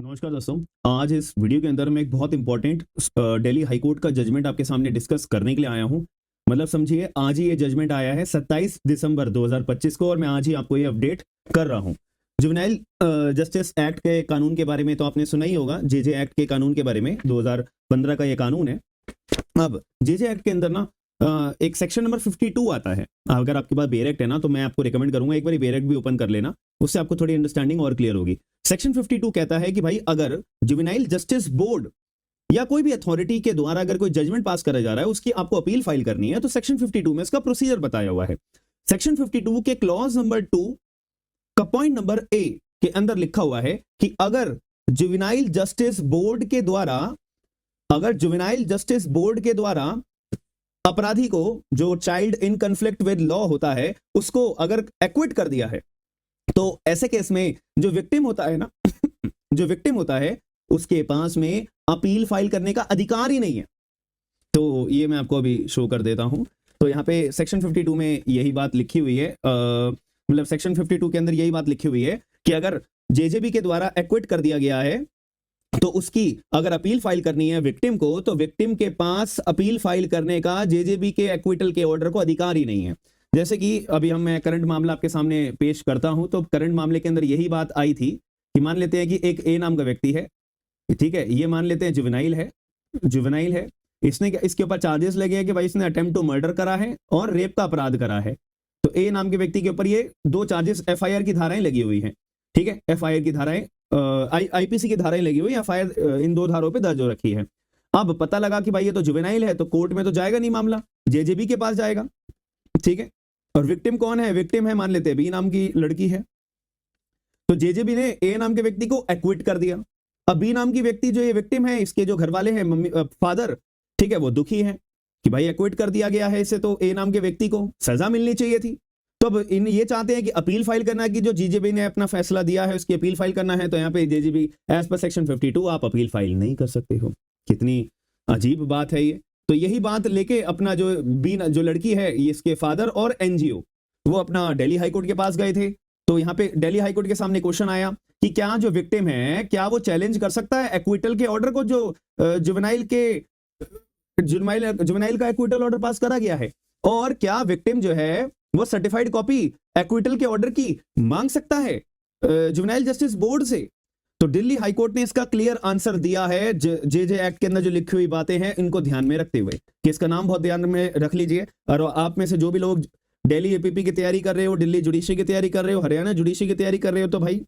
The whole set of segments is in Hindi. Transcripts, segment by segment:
नमस्कार दोस्तों। आज इस वीडियो के अंदर मैं एक बहुत इंपॉर्टेंट दिल्ली हाई कोर्ट का जजमेंट आपके सामने डिस्कस करने के लिए आया हूं। मतलब समझिए, आज ही ये जजमेंट आया है 27 दिसंबर 2025 को और मैं आज ही आपको ये अपडेट कर रहा हूं। जुवेनाइल जस्टिस एक्ट के कानून के बारे में तो आपने सुना ही होगा, जेजे एक्ट के कानून के बारे में। 2015 का ये कानून है। अब जेजे एक्ट के अंदर ना एक सेक्शन नंबर 52 आता है। अगर आपके पास बेयर एक्ट है ना, तो मैं आपको रिकमेंड करूंगा एक बार बेयर एक्ट भी ओपन कर लेना, उससे आपको थोड़ी अंडरस्टैंडिंग और क्लियर होगी। सेक्शन 52 कहता है कि भाई, अगर जुवेनाइल जस्टिस बोर्ड या कोई भी अथॉरिटी के द्वारा अगर कोई जजमेंट पास करा जा रहा है, उसकी आपको अपील फाइल करनी है, तो सेक्शन 52 में इसका प्रोसीजर बताया हुआ है। सेक्शन 52 के क्लॉज नंबर 2 का पॉइंट नंबर ए के अंदर लिखा हुआ है कि अगर जुवेनाइल जस्टिस बोर्ड के द्वारा अपराधी को, जो child in conflict with law होता है, उसको अगर एक्विट कर दिया है, तो ऐसे केस में जो विक्टिम होता है ना जो विक्टिम होता है, उसके पास में अपील फाइल करने का अधिकार ही नहीं है। तो ये मैं आपको अभी शो कर देता हूं। तो यहाँ पे सेक्शन 52 में यही बात लिखी हुई है, मतलब सेक्शन 52 के अंदर यही बात लिखी हुई है कि अगर जेजेबी के द्वारा एक्विट कर दिया गया है, तो उसकी अगर अपील फाइल करनी है विक्टिम को, तो विक्टिम के पास अपील फाइल करने का जेजेबी के एक्विटल के ऑर्डर को अधिकार ही नहीं है। जैसे कि अभी मैं करंट मामला आपके सामने पेश करता हूं, तो करंट मामले के अंदर यही बात आई थी कि मान लेते हैं कि एक ए नाम का व्यक्ति है, ठीक है, ये मान लेते हैं जुवेनाइल है। इसके ऊपर चार्जेस लगे हैं कि भाई इसने अटेम्प्ट टू मर्डर करा है और रेप का अपराध करा है। तो ए नाम के व्यक्ति के ऊपर ये दो चार्जेस एफआईआर की धाराएं लगी हुई हैं, ठीक है, एफआईआर की धाराएं, आईपीसी की धाराएं लगी हुई, एफआईआर इन दो धारों पे दर्ज हो रखी है। अब पता लगा कि भाई ये तो जुवेनाइल है, तो कोर्ट में तो जाएगा नहीं मामला, जेजेबी के पास जाएगा, ठीक है। और विक्टिम कौन है? विक्टिम है, मान लेते हैं बी नाम की लड़की है। तो जेजेबी ने ए नाम के व्यक्ति को एक्विट कर दिया। अब बी नाम की व्यक्ति, जो ये विक्टिम है, इसके जो घर वाले हैं, मम्मी फादर, ठीक है, वो दुखी है कि भाई एक्विट कर दिया गया है इसे, तो ए नाम के व्यक्ति को सजा मिलनी चाहिए थी। तो अब ये चाहते हैं कि अपील फाइल करना है, कि जो जेजेबी ने अपना फैसला दिया है उसकी अपील फाइल करना है। तो यहाँ पे जेजेबी एज पर सेक्शन 52 आप अपील फाइल नहीं कर सकते हो। कितनी अजीब बात है ये। तो यही बात लेके अपना जो लड़की है, इसके फादर और एनजीओ, वो अपना दिल्ली हाईकोर्ट के पास गए थे। तो यहाँ पे दिल्ली हाईकोर्ट के सामने क्वेश्चन आया कि क्या जो विक्टिम है, क्या वो चैलेंज कर सकता है एक्विटल के ऑर्डर को, जो जुवेनाइल का एक्विटल ऑर्डर पास करा गया है, और क्या विक्टिम जो है वो सर्टिफाइड कॉपी एक्विटल के ऑर्डर की मांग सकता है जुवेनाइल जस्टिस बोर्ड से। तो दिल्ली हाईकोर्ट ने इसका क्लियर आंसर दिया है। जेजे एक्ट के अंदर जो लिखी हुई बातें हैं, इनको ध्यान में रखते हुए, कि इसका नाम बहुत ध्यान में रख लीजिए। और आप में से जो भी लोग दिल्ली एपीपी की तैयारी कर रहे हो, दिल्ली जुडिशरी की तैयारी कर रहे हो, हरियाणा जुडिशरी की तैयारी कर रहे हो, तो भाई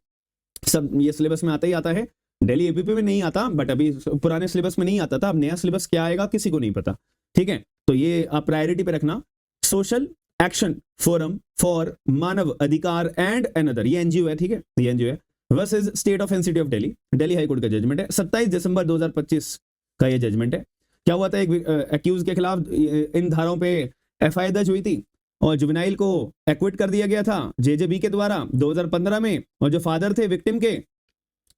सब ये सिलेबस में आता ही आता है। दिल्ली एपीपी में नहीं आता, बट अभी पुराने सिलेबस में नहीं आता था। अब नया सिलेबस क्या आएगा किसी को नहीं पता, ठीक है। तो ये आप प्रायोरिटी पे रखना। सोशल एक्शन फोरम फॉर मानव अधिकार एंड अनदर, ये एनजीओ है, ठीक है, ये एनजीओ है, versus state of and city of Delhi. Delhi high court का जजमेंट है, 27 दिसंबर 2025 का ये जजमेंट है। क्या हुआ था, एक एक्यूज के खिलाफ इन धाराओं पे एफआईआर दर्ज हुई थी और जुवेनाइल को एक्विट कर दिया गया था जेजेबी के द्वारा 2015 में। और जो फादर थे विक्टिम के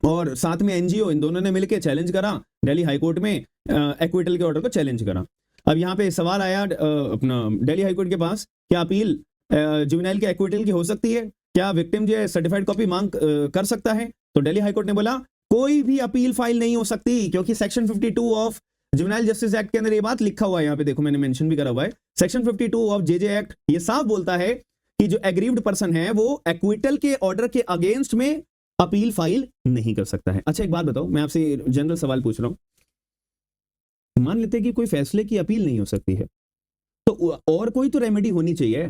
और साथ में एनजीओ, इन दोनों ने मिलकर चैलेंज करा दिल्ली हाईकोर्ट में, एक्विटल के ऑर्डर को चैलेंज करा। अब यहाँ पे सवाल आया अपना दिल्ली हाईकोर्ट के पास, क्या अपील जुवेनाइल के एक्विटल की हो सकती है? क्या विक्टिम जो है सर्टिफाइड कॉपी मांग कर सकता है? तो दिल्ली हाईकोर्ट ने बोला कोई भी अपील फाइल नहीं हो सकती, क्योंकि section 52 of juvenile justice act के अंदर ये बात लिखा हुआ है। यहाँ पे देखो, मैंने मेंशन भी करा हुआ है, सेक्शन 52 ऑफ जेजे एक्ट ये साफ बोलता है कि जो एग्रीव्ड पर्सन है वो एक्विटल के ऑर्डर के अगेंस्ट में अपील फाइल नहीं कर सकता है। अच्छा, एक बात बताओ, मैं आपसे जनरल सवाल पूछ रहा हूं। मान लेते हैं कि कोई फैसले की अपील नहीं हो सकती है, तो और कोई तो रेमेडी होनी चाहिए।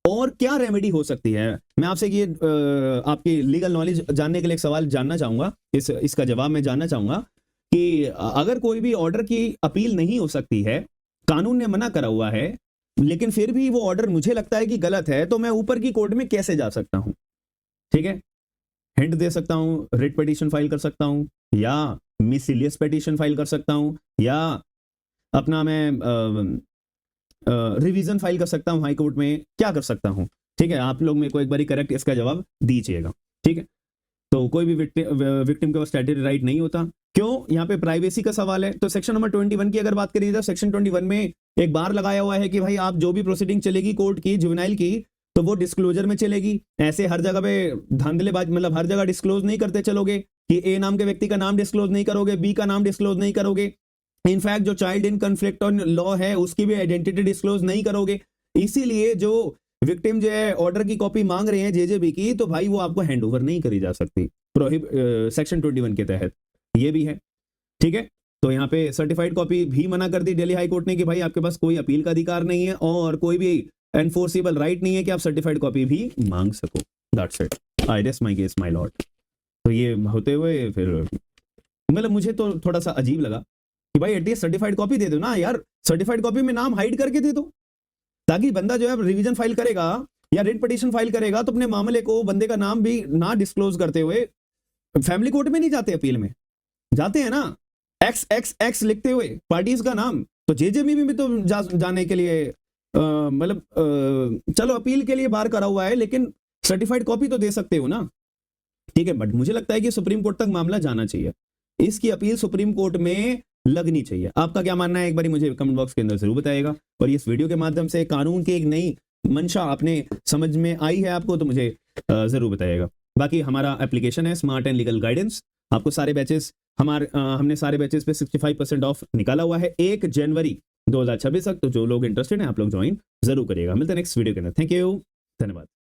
और क्या रेमेडी हो सकती है? मैं आपसे ये आपकी लीगल नॉलेज जानने के लिए एक सवाल जानना चाहूंगा, इसका जवाब मैं जानना चाहूंगा कि अगर कोई भी ऑर्डर की अपील नहीं हो सकती है, कानून ने मना करा हुआ है, लेकिन फिर भी वो ऑर्डर मुझे लगता है कि गलत है, तो मैं ऊपर की कोर्ट में कैसे जा सकता हूं? ठीक है, हिंट दे सकता हूं, रिट पिटीशन फाइल कर सकता हूं, या मिसलियस पिटीशन फाइल कर सकता हूं, या अपना मैं रिवीजन फाइल कर सकता हूं हाई कोर्ट में, क्या कर सकता हूं? ठीक है, आप लोग मेरे को एक बार करेक्ट इसका जवाब दीजिएगा, ठीक है। तो कोई भी विक्टिम के पास स्टैट्यूटरी राइट नहीं होता। क्यों? यहाँ पे प्राइवेसी का सवाल है। तो सेक्शन नंबर 21 की अगर बात करिए, तो सेक्शन 21 में एक बार लगाया हुआ है कि भाई आप जो भी प्रोसीडिंग चलेगी कोर्ट की जुवेनाइल की, तो वो डिस्क्लोजर में चलेगी। ऐसे हर जगह पे धांधलेबाज, मतलब हर जगह डिस्क्लोज नहीं करते चलोगे, कि ए नाम के व्यक्ति का नाम डिस्क्लोज नहीं करोगे, बी का नाम डिस्क्लोज नहीं करोगे, इनफैक्ट जो child in conflict on law है उसकी भी आइडेंटिटी डिस्क्लोज नहीं करोगे। इसीलिए जो विक्टिम जो है ऑर्डर की कॉपी मांग रहे हैं जेजेबी की, तो भाई वो आपको हैंड ओवर नहीं करी जा सकती सेक्शन 21 के तहत, ये भी है, ठीक है। तो यहाँ पे सर्टिफाइड कॉपी भी मना कर दी दिल्ली हाई कोर्ट ने कि भाई आपके पास कोई अपील का अधिकार नहीं है और कोई भी एनफोर्सेबल राइट नहीं है कि आप सर्टिफाइड कॉपी भी मांग सको। That's it, I rest my case my Lord. तो ये होते हुए फिर मतलब मुझे तो थोड़ा सा अजीब लगा कि भाई एटलीस्ट सर्टिफाइड कॉपी दे दो ना यार, सर्टिफाइड कॉपी में नाम हाइड करके दे दो, ताकि बंदा जो है रिवीजन फाइल करेगा या रिट पिटीशन फाइल करेगा तो अपने मामले को बंदे का नाम भी ना डिस्क्लोज करते हुए, फैमिली कोर्ट में नहीं जाते अपील में, जाते हैं ना एक्स एक्स एक्स लिखते हुए पार्टीज का नाम, तो जेजेबी में भी तो जाने के लिए मतलब चलो अपील के लिए बाहर करा हुआ है, लेकिन सर्टिफाइड कॉपी तो दे सकते हो ना, ठीक है। बट मुझे लगता है कि सुप्रीम कोर्ट तक मामला जाना चाहिए, इसकी अपील सुप्रीम कोर्ट में लगनी चाहिए। आपका क्या मानना है एक बार मुझे कमेंट बॉक्स के अंदर जरूर बताइएगा। और इस वीडियो के माध्यम से कानून की एक नई मंशा आपने समझ में आई है आपको, तो मुझे जरूर बताइएगा। बाकी हमारा एप्लीकेशन है स्मार्ट एंड लीगल गाइडेंस, आपको सारे बैचेस हमने सारे बैचेस पे 65% ऑफ निकाला हुआ है 1 जनवरी 2026 तक। तो जो लोग इंटरेस्टेड हैं आप लोग ज्वाइन जरूर करिएगा। मिलते हैं नेक्स्ट वीडियो के अंदर। थैंक यू, धन्यवाद।